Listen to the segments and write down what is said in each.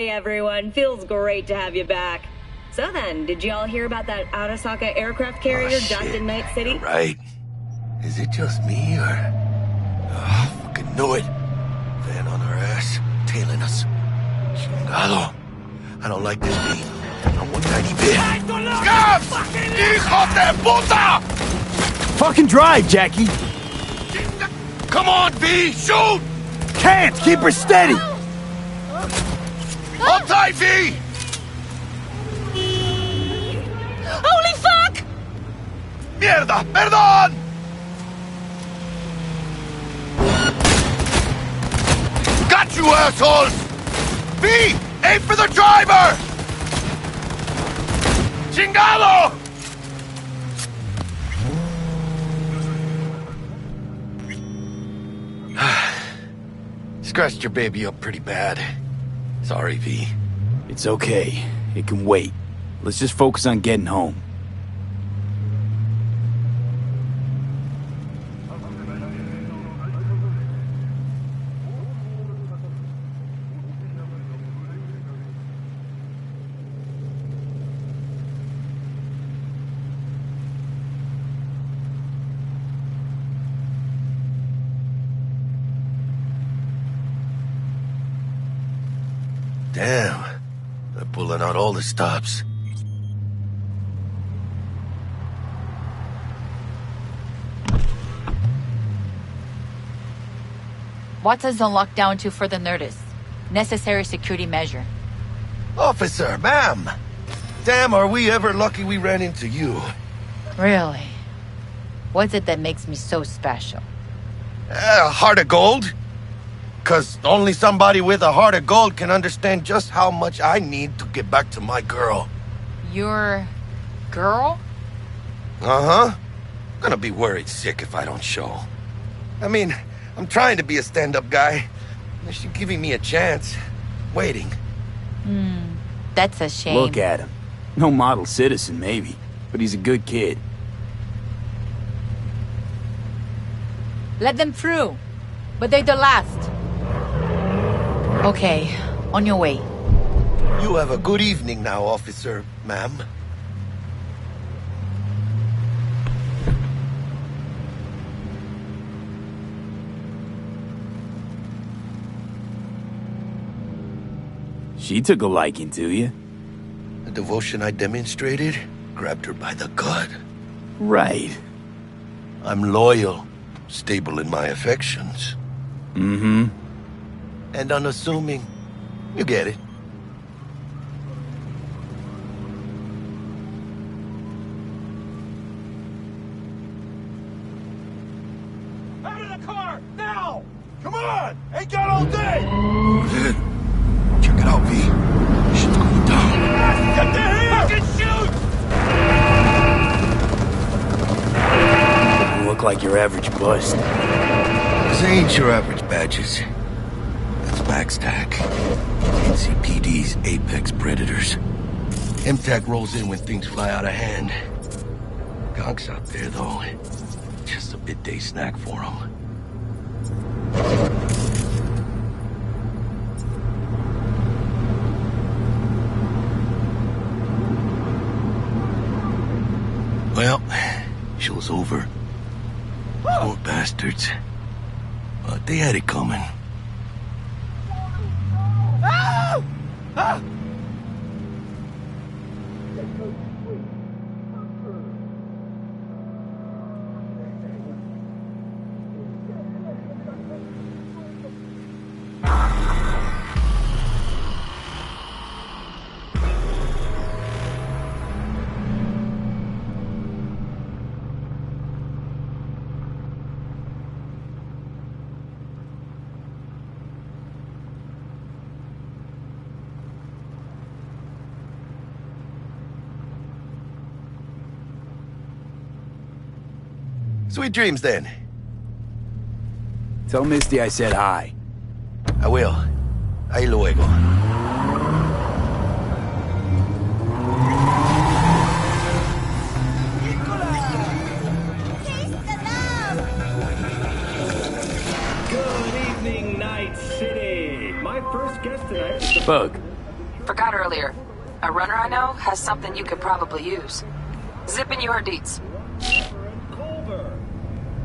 Hey everyone, feels great to have you back. So then, did you all hear about that Arasaka aircraft carrier docked in Night City? Right. Is it just me, or... Oh, fucking knew it. Van on our ass, tailing us. Chingado. I don't like this beat. Not one tiny bit. Scabs! Hijo de puta! Fucking drive, Jackie! Come on, V! Shoot! Can't! Keep her steady! Hold tight, V! Holy fuck! Mierda! Perdón! Got you, assholes! V! Aim for the driver! Chingado! Scratched your baby up pretty bad. Sorry, V. It's okay. It can wait. Let's just focus on getting home. Damn. They're pulling out all the stops. What does the lockdown to further notice? Necessary security measure. Officer, ma'am! Damn, are we ever lucky we ran into you. Really? What's it that makes me so special? Heart of gold? 'Cause only somebody with a heart of gold can understand just how much I need to get back to my girl. Your girl? Uh-huh. Gonna be worried sick if I don't show. I mean, I'm trying to be a stand-up guy. She's giving me a chance. Waiting. That's a shame. Look at him. No model citizen, maybe, but he's a good kid. Let them through. But they're the last. Okay, on your way. You have a good evening now, officer, ma'am. She took a liking to you. The devotion I demonstrated grabbed her by the gut. Right. I'm loyal, stable in my affections. Mm-hmm. And unassuming. You get it. Out of the car! Now! Come on! Ain't got all day! Check it out, V. Shit's going down. Get the here! Fucking shoot! You look like your average bust. This ain't your average badges. That's Backstack. NCPD's apex predators. MTAC rolls in when things fly out of hand. Gonk's out there, though. Just a midday snack for him. Well, show's over. Poor bastards. But they had it coming. Ah! Ah! Sweet dreams, then. Tell Misty I said hi. I will. Ahí luego. Good evening, Night City. My first guest tonight is the... Bug, Forgot earlier. A runner I know has something you could probably use. Zip in your deets.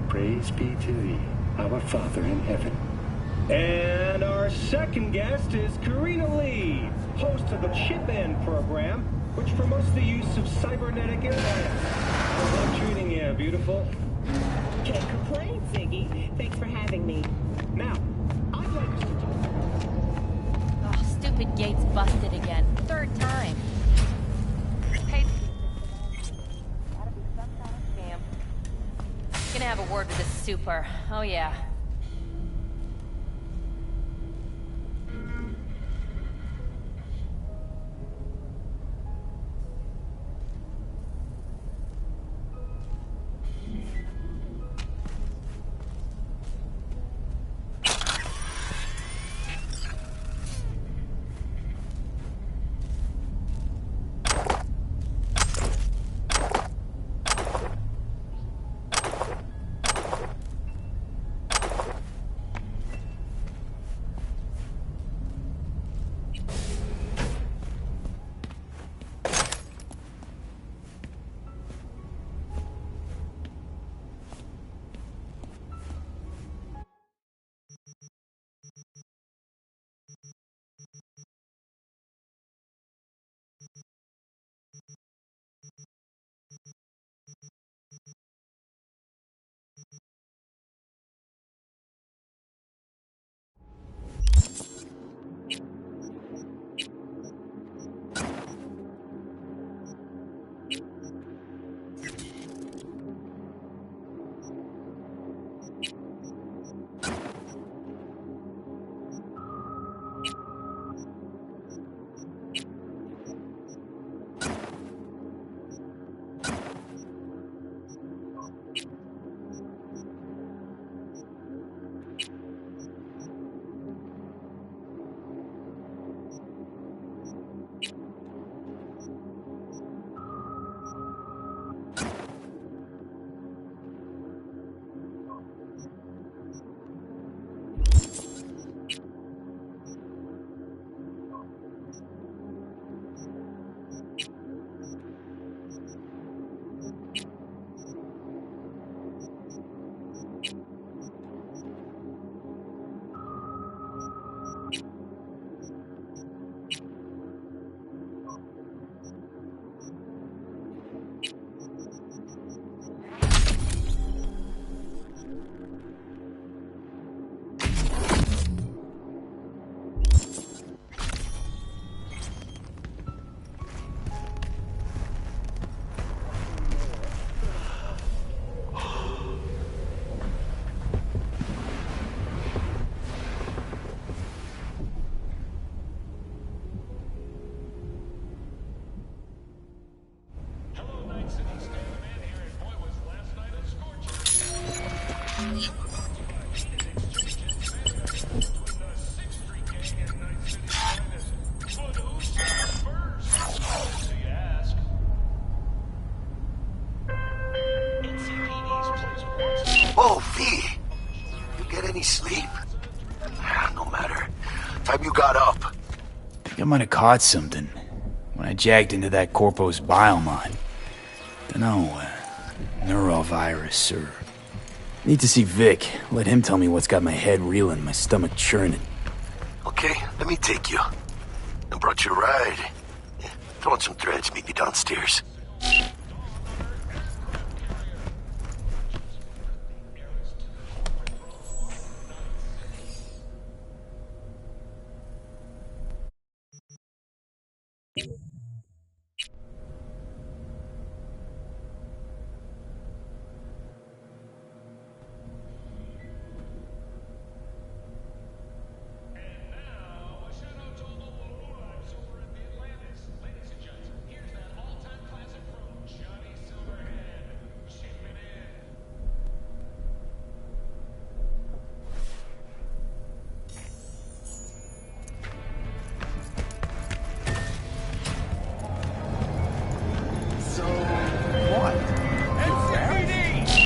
Praise be to thee, our Father in heaven. And our second guest is Karina Lee, host of the Chip In program, which promotes the use of cybernetic implants. How's that treating you, beautiful? Can't complain, Ziggy. Thanks for having me. Now, I'd like to... Oh, stupid gate's busted again. Third time. Hey. Gotta be some kind of scam. Gonna have a word with this super. Oh yeah. Oh, V! You get any sleep? No matter. Time you got up. I think I might have caught something when I jacked into that Corpo's biomon. Dunno, neurovirus or... Need to see Vic. Let him tell me what's got my head reeling, my stomach churning. Okay, let me take you. I brought you a ride. Throw on some threads, meet me downstairs.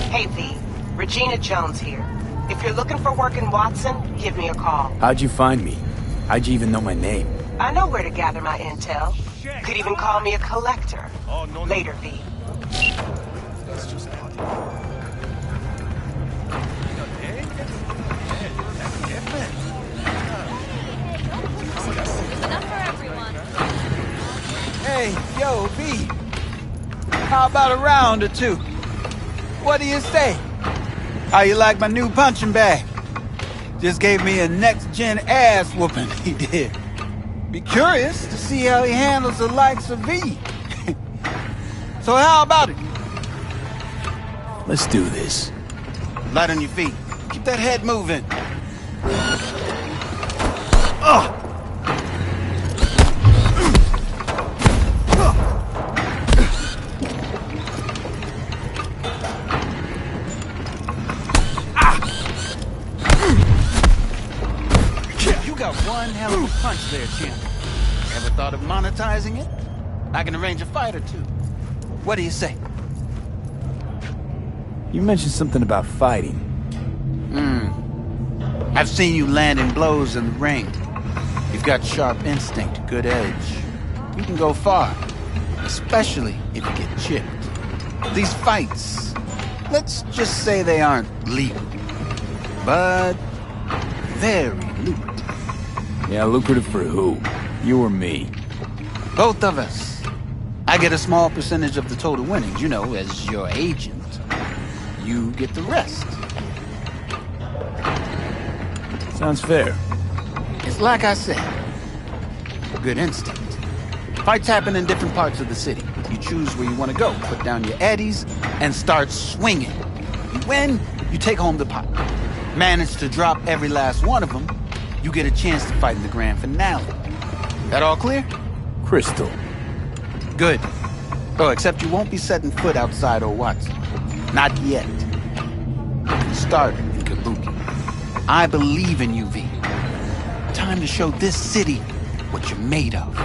Hey, V. Regina Jones here. If you're looking for work in Watson, give me a call. How'd you find me? How'd you even know my name? I know where to gather my intel. Could even call me a collector. Oh, no, no. Later, V. That's just not. There's enough for everyone. Hey, yo, V. How about a round or two? What do you say? How you like my new punching bag? Just gave me a next-gen ass whooping, he did. Be curious to see how he handles the likes of V. So how about it? Let's do this. Light on your feet. Keep that head moving. Ugh! Got one hell of a punch there, champ. Ever thought of monetizing it? I can arrange a fight or two. What do you say? You mentioned something about fighting. I've seen you landing blows in the ring. You've got sharp instinct, good edge. You can go far, especially if you get chipped. These fights, let's just say they aren't legal, but very lucrative. Yeah, lucrative for who? You or me? Both of us. I get a small percentage of the total winnings, you know, as your agent. You get the rest. Sounds fair. It's like I said. Good instinct. Fights happen in different parts of the city. You choose where you want to go, put down your eddies, and start swinging. You win, you take home the pot. Manage to drop every last one of them, you get a chance to fight in the grand finale. That all clear? Crystal. Good. Oh, except you won't be setting foot outside Owatsu. Not yet. You started in Kabuki. I believe in you, V. Time to show this city what you're made of.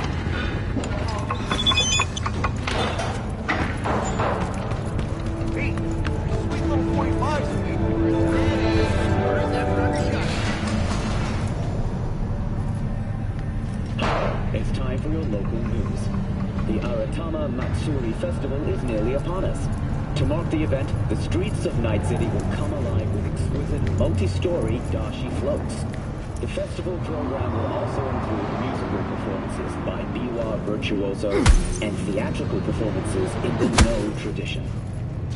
It's time for your local news. The Aratama Matsuri Festival is nearly upon us. To mark the event, the streets of Night City will come alive with exquisite multi-story dashi floats. The festival program will also include musical performances by biwa virtuosos and theatrical performances in the No tradition.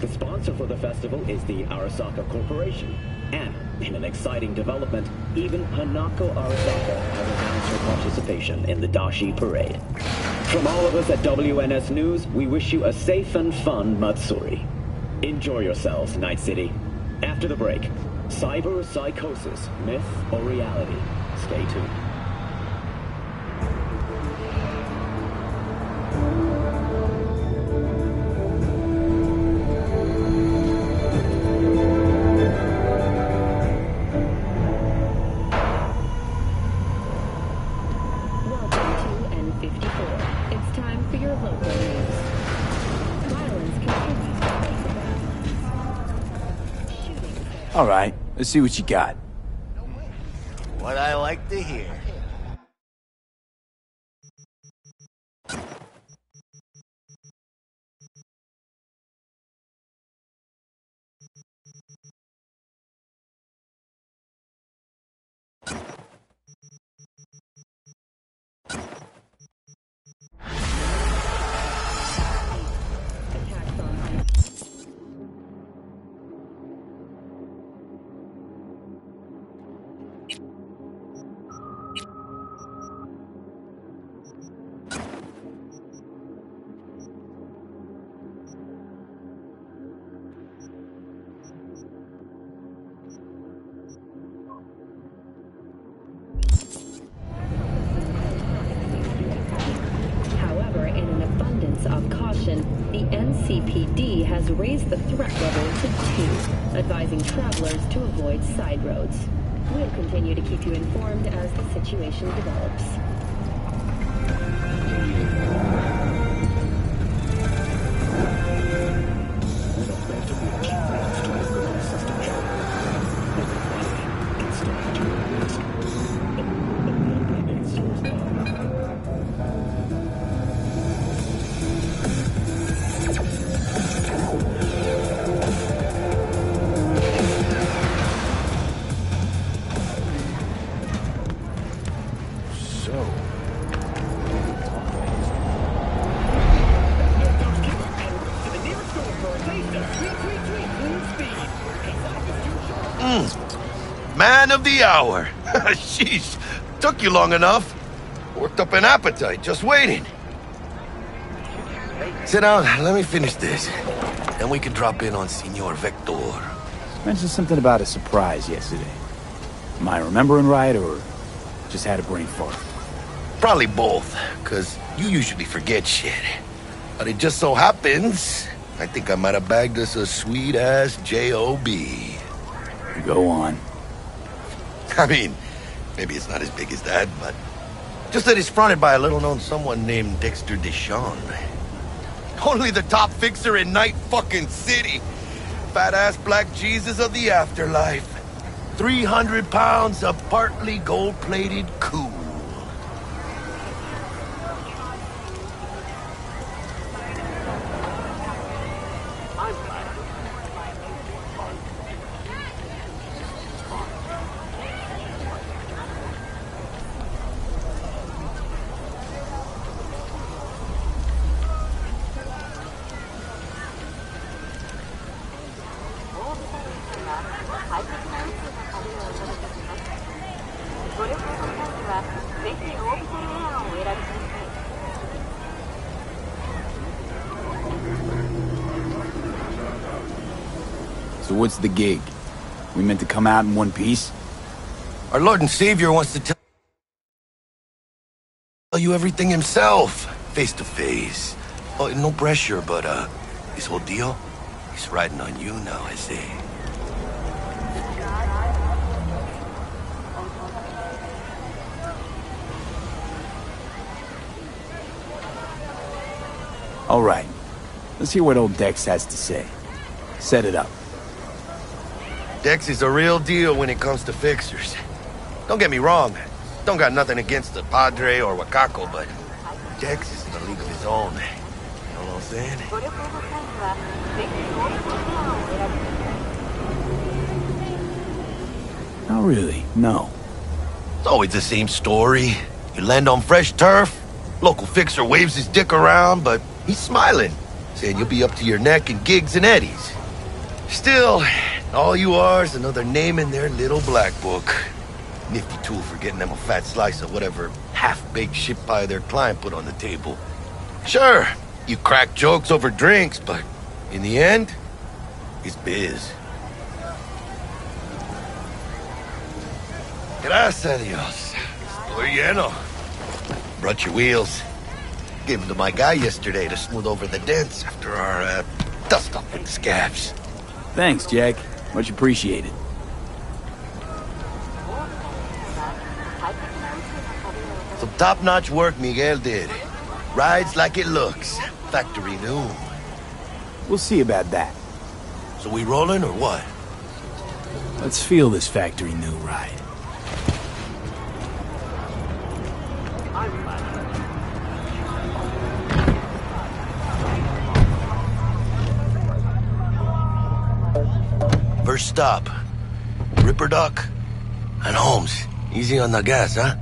The sponsor for the festival is the Arasaka Corporation, and in an exciting development, even Hanako Arasaka has announced her participation in the Dashi Parade. From all of us at WNS News, we wish you a safe and fun Matsuri. Enjoy yourselves, Night City. After the break, cyber psychosis, myth or reality? Stay tuned. All right, let's see what you got. What I like to hear. Of caution, the NCPD has raised the threat level to 2, advising travelers to avoid side roads. We'll continue to keep you informed as the situation develops. man of the hour. Sheesh, took you long enough. Worked up an appetite, just waiting. Sit down, let me finish this. Then we can drop in on Senor Vector. Mentioned something about a surprise yesterday. Am I remembering right, or just had a brain fart? Probably both, because you usually forget shit. But it just so happens, I think I might have bagged us a sweet-ass J.O.B. Go on. I mean, maybe it's not as big as that, but just that it's fronted by a little-known someone named Dexter Deshawn. Only the top fixer in Night fucking City. Fat-ass black Jesus of the afterlife. 300 pounds of partly gold-plated cool. So what's the gig? We meant to come out in one piece? Our Lord and Savior wants to tell you everything himself, face to face. Oh, no pressure, but this whole deal, he's riding on you now, I say. All right. Let's hear what old Dex has to say. Set it up. Dex is a real deal when it comes to fixers. Don't get me wrong. Don't got nothing against the Padre or Wakako, but Dex is in a league of his own. You know what I'm saying? Not really, no. It's always the same story. You land on fresh turf, local fixer waves his dick around, but he's smiling, saying you'll be up to your neck in gigs and eddies. Still, all you are is another name in their little black book. Nifty tool for getting them a fat slice of whatever half-baked shit pie their client put on the table. Sure, you crack jokes over drinks, but in the end, it's biz. Gracias a Dios. Estoy lleno. Brought your wheels. Gave them to my guy yesterday to smooth over the dents after our dust-up with the scabs. Thanks, Jack. Much appreciated. Some top-notch work Miguel did. Rides like it looks. Factory new. We'll see about that. So we rolling or what? Let's feel this factory new ride. First stop, Ripperdock and Holmes. Easy on the gas, huh?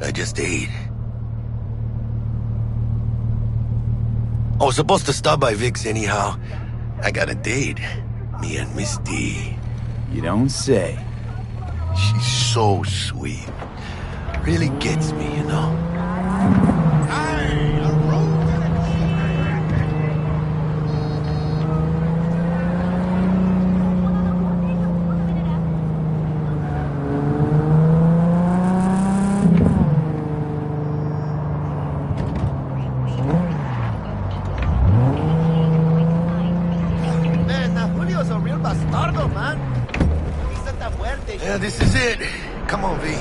I just ate. I was supposed to stop by Vic's anyhow. I got a date. Me and Misty. You don't say. She's so sweet. Really gets me, you know? Yeah, this is it. Come on, V.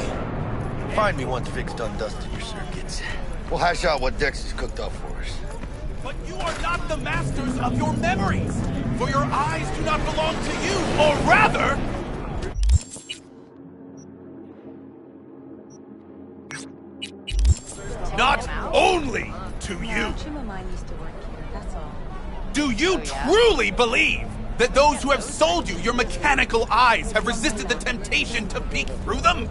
Find me once Vic's done dusting your circuits. We'll hash out what Dex has cooked up for us. But you are not the masters of your memories, for your eyes do not belong to you, or rather... Not only to you. Do you truly believe that those who have sold you your mechanical eyes have resisted the temptation to peek through them?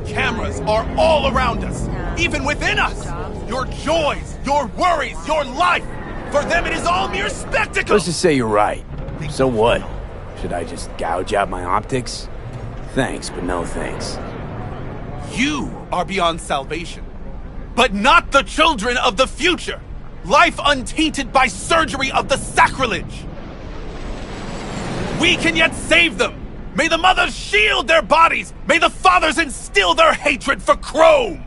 Cameras are all around us, even within us. Your joys, your worries, your life. For them, it is all mere spectacle. Let's just say you're right. So what? Should I just gouge out my optics? Thanks, but no thanks. You are beyond salvation, but not the children of the future. Life untainted by surgery of the sacrilege. We can yet save them. May the mothers shield their bodies. May the fathers instill their hatred for Chrome.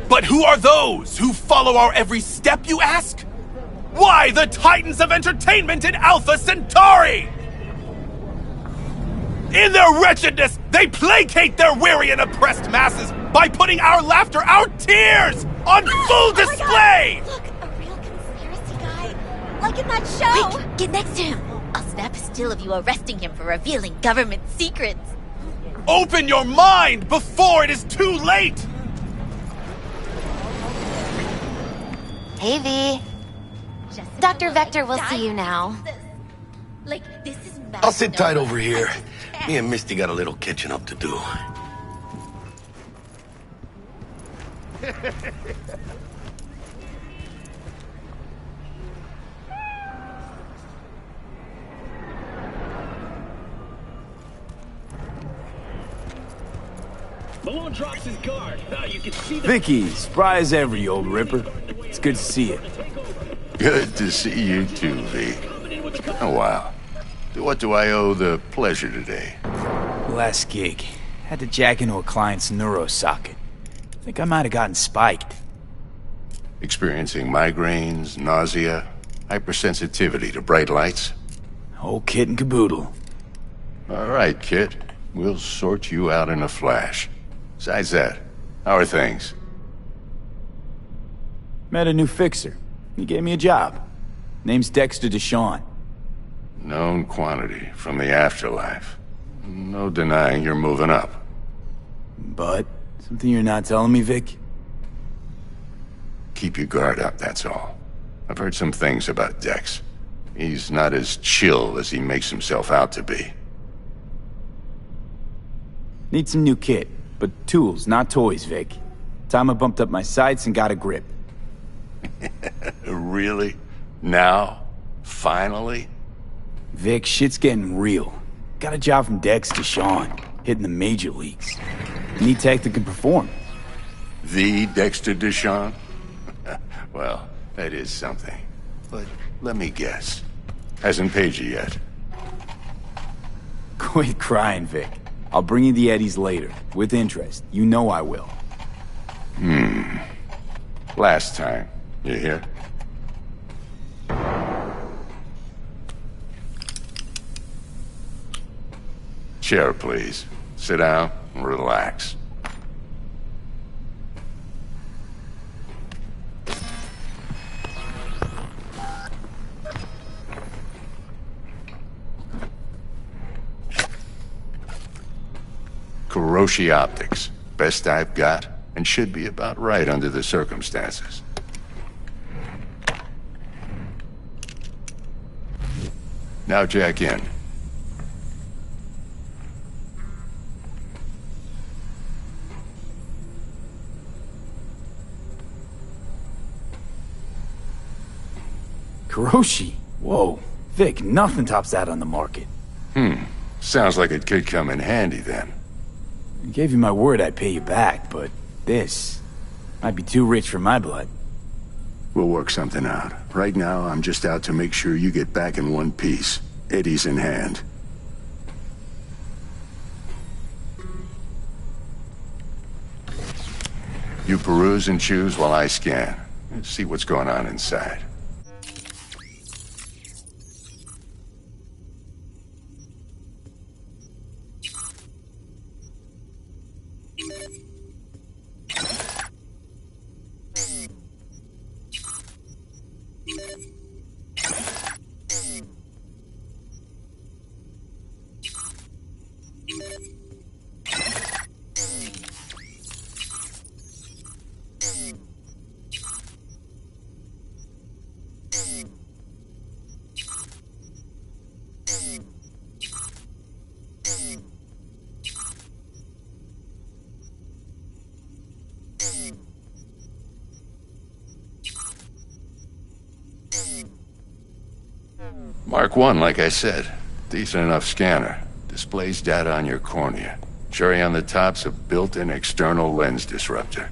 But who are those who follow our every step, you ask? Why the titans of entertainment in Alpha Centauri? In their wretchedness, they placate their weary and oppressed masses by putting our laughter, our tears, on full display! Look, a real conspiracy guy. Like in that show! Quick, get next to him! I'll snap a still of you arresting him for revealing government secrets. Open your mind before it is too late! Hey, V. Dr. Vector will see you now. Like, this is I'll sit tight over here. Me and Misty got a little catching up to do. Malone drops his guard. Now you can see the... Vicky, spry as ever, you old ripper. It's good to see you. Good to see you too, V. It's been a while. What do I owe the pleasure today? Last gig. Had to jack into a client's neuro socket. Think I might have gotten spiked. Experiencing migraines, nausea, hypersensitivity to bright lights? Whole kit and caboodle. All right, kid. We'll sort you out in a flash. Besides that, how are things? Met a new fixer. He gave me a job. Name's Dexter Deshawn. Known quantity from the afterlife. No denying you're moving up. But, something you're not telling me, Vic? Keep your guard up, that's all. I've heard some things about Dex. He's not as chill as he makes himself out to be. Need some new kit, but tools, not toys, Vic. Time I bumped up my sights and got a grip. Really? Now? Finally? Vic, shit's getting real. Got a job from Dex Deshawn, hitting the major leagues. Need tech that can perform. The Dexter Deshawn? Well, that is something. But let me guess. Hasn't paid you yet. Quit crying, Vic. I'll bring you the eddies later, with interest. You know I will. Last time. You hear? Chair, please. Sit down and relax. Kuroshi Optics. Best I've got, and should be about right under the circumstances. Now jack in. Kuroshi? Whoa. Vic, nothing tops that on the market. Sounds like it could come in handy then. I gave you my word I'd pay you back, but this might be too rich for my blood. We'll work something out. Right now, I'm just out to make sure you get back in one piece. Eddie's in hand. You peruse and choose while I scan. See what's going on inside. Mark 1, like I said. Decent enough scanner. displays data on your cornea. Cherry on the top's a built-in external lens disruptor.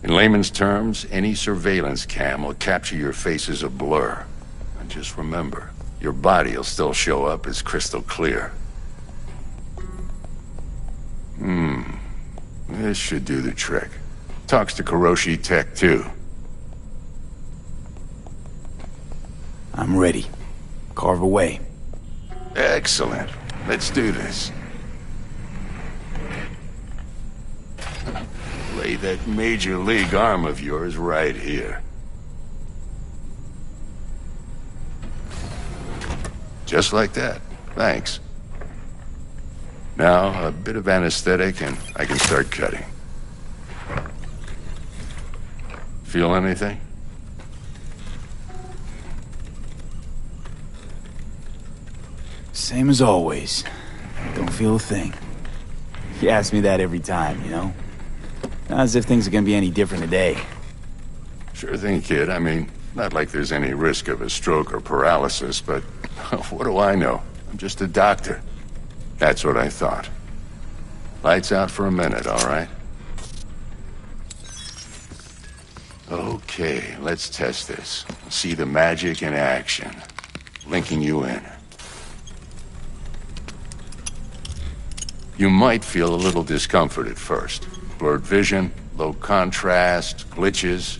In layman's terms, any surveillance cam will capture your face as a blur. And just remember, your body will still show up as crystal clear. This should do the trick. Talks to Kuroshi Tech, too. I'm ready. Carve away. Excellent. Let's do this. Lay that major league arm of yours right here. Just like that. Thanks. Now, a bit of anesthetic and I can start cutting. Feel anything? Same as always. Don't feel a thing. You ask me that every time, you know? Not as if things are gonna be any different today. Sure thing, kid. I mean, not like there's any risk of a stroke or paralysis, but what do I know? I'm just a doctor. That's what I thought. Lights out for a minute, all right? Okay, let's test this. See the magic in action. Linking you in. You might feel a little discomfort at first. Blurred vision, low contrast, glitches.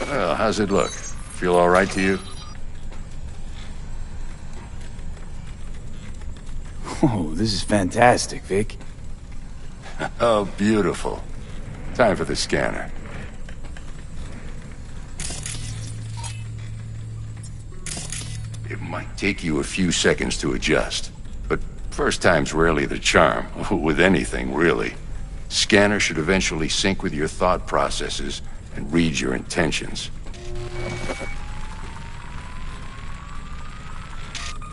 Well, how's it look? Feel all right to you? Oh, this is fantastic, Vic. Oh, beautiful. Time for the scanner. It might take you a few seconds to adjust, but first time's rarely the charm, with anything, really. Scanner should eventually sync with your thought processes and read your intentions.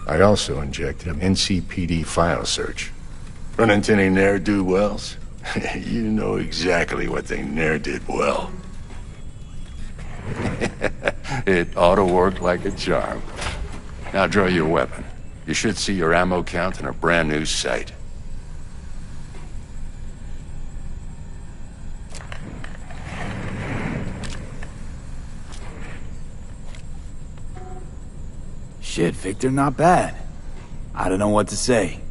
I also injected an NCPD file search. Run into any ne'er-do-wells? You know exactly what they ne'er did well. It ought to work like a charm. Now draw your weapon. You should see your ammo count in a brand new sight. Shit, Victor, not bad. I don't know what to say.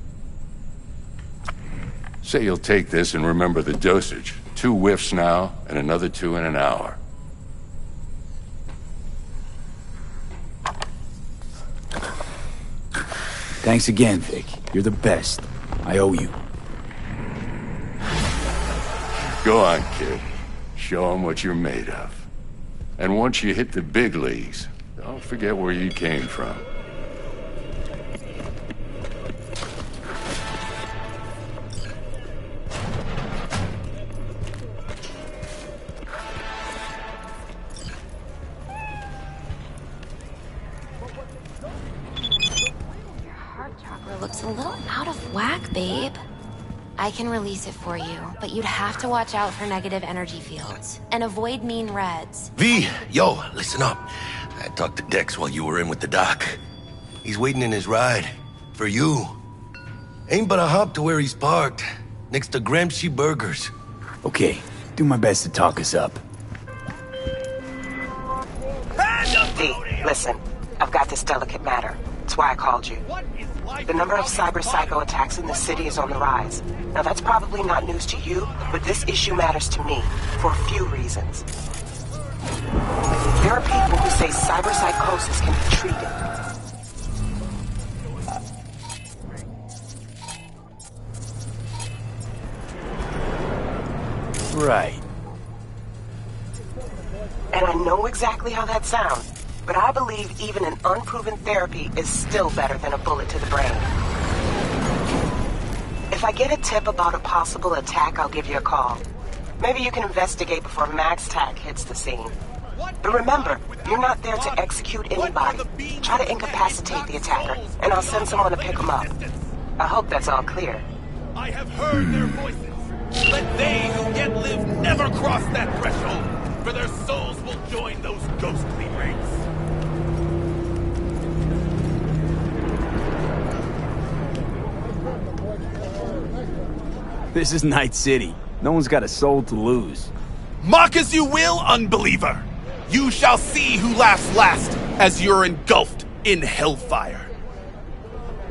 Say you'll take this and remember the dosage. 2 whiffs now, and another 2 in an hour. Thanks again, Vic. You're the best. I owe you. Go on, kid. Show them what you're made of. And once you hit the big leagues, don't forget where you came from. Looks a little out of whack, babe. I can release it for you, but you'd have to watch out for negative energy fields and avoid mean reds. V, yo, listen up. I talked to Dex while you were in with the doc. He's waiting in his ride. For you. Ain't but a hop to where he's parked. Next to Gramsci Burgers. Okay, do my best to talk us up. V, listen. I've got this delicate matter. That's why I called you. The number of cyber-psycho attacks in the city is on the rise. Now, that's probably not news to you, but this issue matters to me for a few reasons. There are people who say cyber-psychosis can be treated. Right. And I know exactly how that sounds. But I believe even an unproven therapy is still better than a bullet to the brain. If I get a tip about a possible attack, I'll give you a call. Maybe you can investigate before MaxTac hits the scene. But remember, you're not there to execute anybody. Try to incapacitate the attacker, and I'll send someone to pick him up. I hope that's all clear. I have heard their voices. Let they who yet live never cross that threshold, for their souls will join those ghostly ranks. This is Night City. No one's got a soul to lose. Mock as you will, unbeliever. You shall see who laughs last as you're engulfed in hellfire.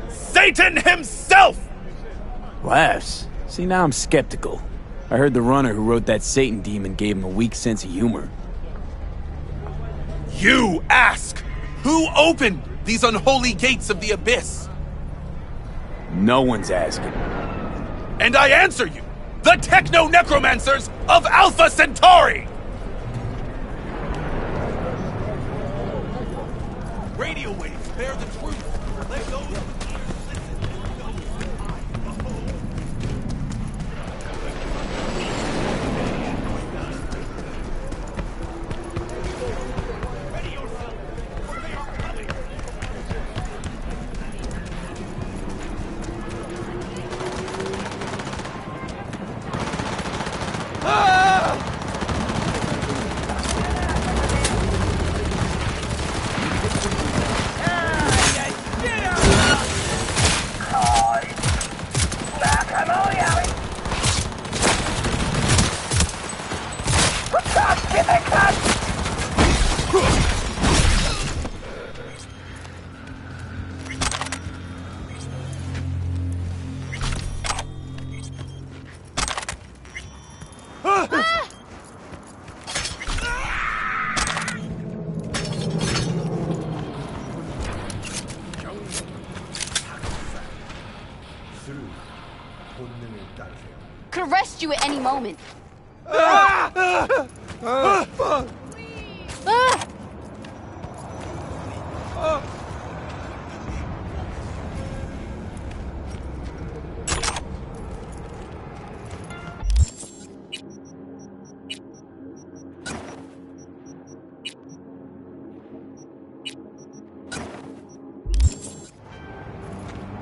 Satan himself! Laughs? See, now I'm skeptical. I heard the runner who wrote that Satan demon gave him a weak sense of humor. You ask, who opened these unholy gates of the abyss? No one's asking. And I answer you, the techno-necromancers of Alpha Centauri! Radio waves bear the truth. Let those with ears listen. Ready yourself, for they are coming. Could arrest you at any moment.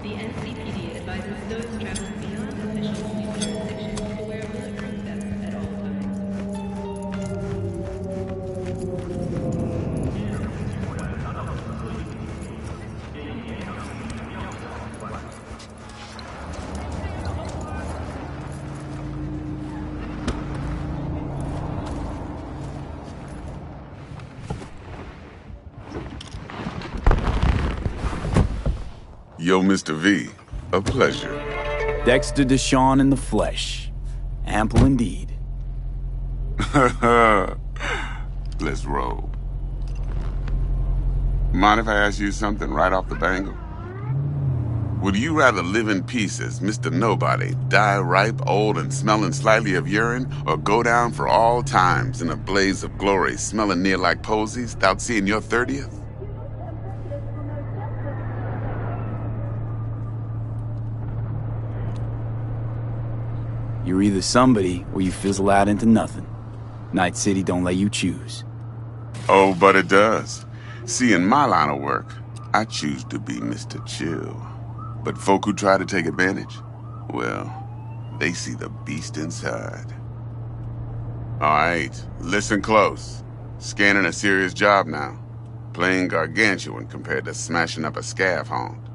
The NCPD advises those traveling beyond official police jurisdiction to wear bulletproof vests at all times. Yo, Mr. V, a pleasure. Dexter Deshawn in the flesh. Ample indeed. Let's roll. Mind if I ask you something right off the bangle? Would you rather live in peace as Mr. Nobody, die ripe, old, and smelling slightly of urine, or go down for all times in a blaze of glory, smelling near like posies, without seeing your 30th? You're either somebody, or you fizzle out into nothing. Night City don't let you choose. Oh, but it does. See, in my line of work, I choose to be Mr. Chill. But folk who try to take advantage, well, they see the beast inside. All right, listen close. Scanning a serious job now. Playing gargantuan compared to smashing up a scav haunt.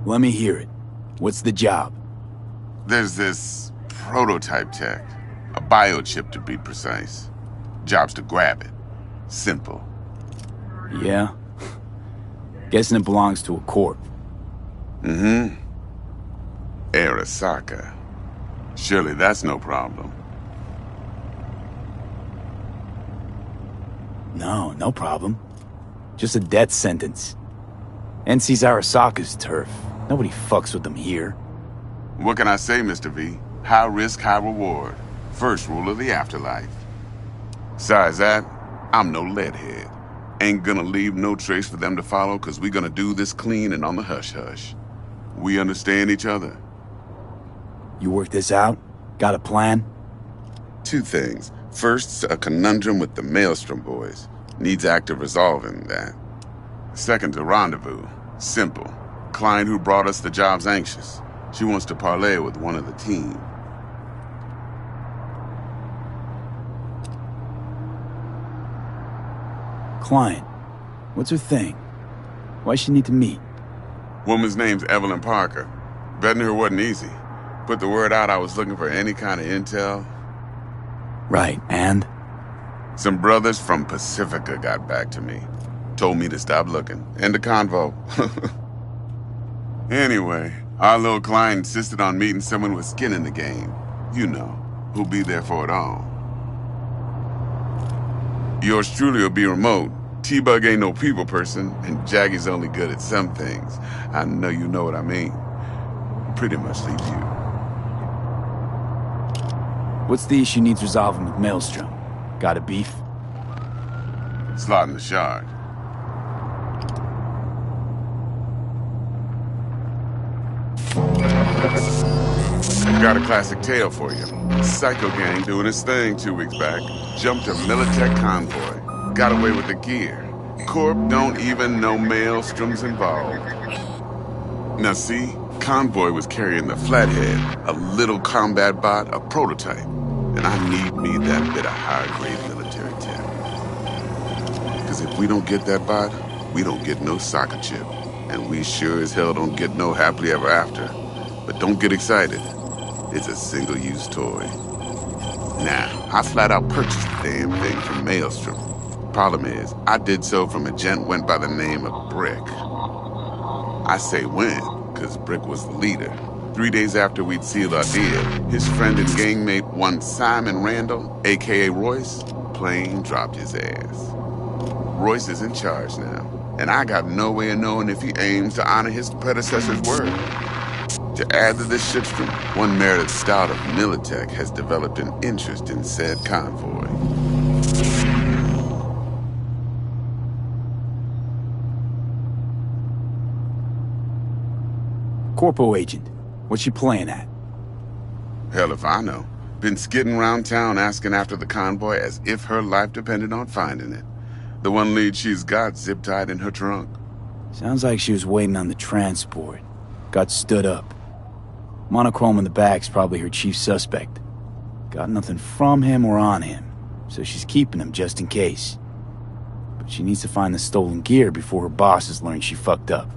Let me hear it. What's the job? There's this prototype tech. A biochip to be precise. Job's to grab it. Simple. Yeah? Guessing it belongs to a corp. Mm-hmm. Arasaka. Surely that's no problem. No, no problem. Just a death sentence. NC's Arasaka's turf. Nobody fucks with them here. What can I say, Mr. V? High risk, high reward. First rule of the afterlife. Besides that, I'm no leadhead. Ain't gonna leave no trace for them to follow, cause we gonna do this clean and on the hush-hush. We understand each other. You work this out? Got a plan? Two things. First, a conundrum with the Maelstrom boys. Needs active resolving that. Second, a rendezvous. Simple. Client who brought us the job's anxious. She wants to parlay with one of the team. client. What's her thing? Why she need to meet? Woman's name's Evelyn Parker. Vetting her wasn't easy. Put the word out I was looking for any kind of intel. Right, and? Some brothers from Pacifica got back to me. Told me to stop looking. End of convo. Anyway, our little client insisted on meeting someone with skin in the game. You know, who'll be there for it all. Yours truly will be remote. T-Bug ain't no people person, and Jaggy's only good at some things. I know you know what I mean. Pretty much leaves you. What's the issue needs resolving with Maelstrom? Got a beef? Slotting the shard. Got a classic tale for you. Psycho gang doing his thing 2 weeks back. Jumped a Militech convoy. Got away with the gear. Corp don't even know Maelstrom's involved. Now see, convoy was carrying the Flathead, a little combat bot, a prototype. And I need me that bit of high-grade military tech. Because if we don't get that bot, we don't get no soccer chip. And we sure as hell don't get no happily ever after. But don't get excited. It's a single-use toy. Now, I flat out purchased the damn thing from Maelstrom. Problem is, I did so from a gent went by the name of Brick. I say when, because Brick was the leader. 3 days after we'd sealed our deal, his friend and gangmate, one Simon Randall, a.k.a. Royce, plain dropped his ass. Royce is in charge now, and I got no way of knowing if he aims to honor his predecessor's word. To add to this shitstorm, one Meredith Stout of Militech has developed an interest in said convoy. Corpo agent. What's she playing at? Hell if I know. Been skidding around town asking after the convoy as if her life depended on finding it. The one lead she's got zip-tied in her trunk. Sounds like she was waiting on the transport. Got stood up. Monochrome in the back's probably her chief suspect. Got nothing from him or on him, so she's keeping him just in case. But she needs to find the stolen gear before her bosses learn she fucked up.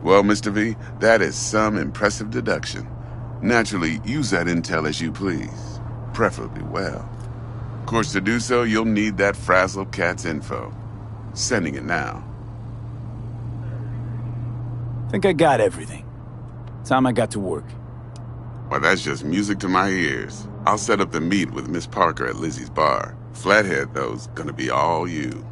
Well, Mr. V, that is some impressive deduction. Naturally, use that intel as you please. Preferably well. Of course, to do so, you'll need that Frazzle Cat's info. Sending it now. Think I got everything. Time I got to work. Well, that's just music to my ears. I'll set up the meet with Miss Parker at Lizzie's bar. Flathead, though's gonna be all you.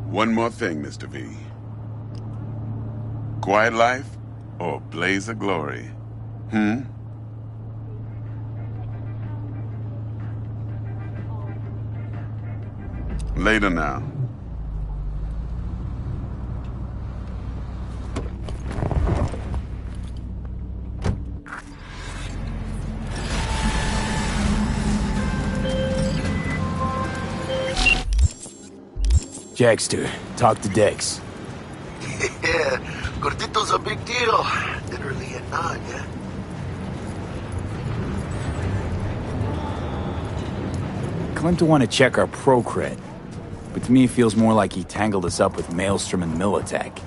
One more thing, Mr. V. Quiet life or blaze of glory? Later now. Jackster, talk to Dex. Yeah, Gordito's a big deal. Literally a nod, yeah. Claimed to want to check our pro cred, but to me it feels more like he tangled us up with Maelstrom and Militech.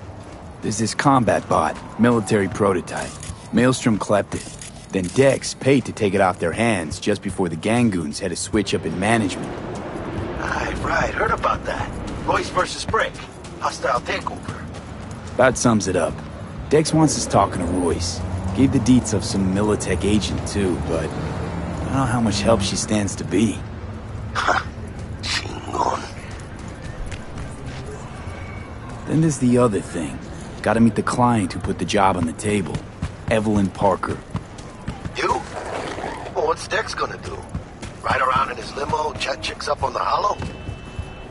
There's this combat bot, military prototype. Maelstrom clept it. Then Dex paid to take it off their hands just before the Gangoons had a switch up in management. Right, heard about that. Royce versus Brick. Hostile takeover. That sums it up. Dex wants us talking to Royce. Gave the deets of some Militech agent too, but I don't know how much help she stands to be. Chingon. Then there's the other thing. Gotta meet the client who put the job on the table. Evelyn Parker. You? Well, what's Dex gonna do? Ride around in his limo, chat chicks up on the hollow?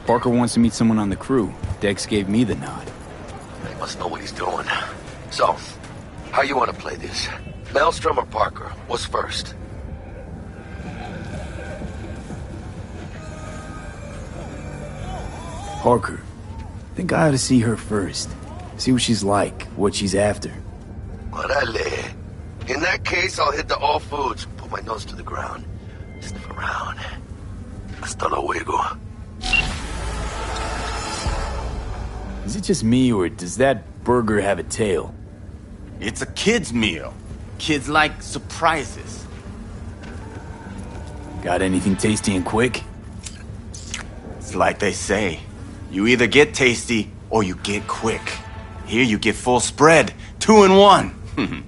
Parker wants to meet someone on the crew. Dex gave me the nod. He must know what he's doing. So, how you want to play this? Maelstrom or Parker? What's first? Parker. Think I ought to see her first. See what she's like, what she's after. Orale. In that case, I'll hit the all foods. put my nose to the ground. Sniff around. Hasta luego. Is it just me, or does that burger have a tail? It's a kid's meal. Kids like surprises. Got anything tasty and quick? It's like they say. You either get tasty, or you get quick. Here you get full spread. 2 in 1.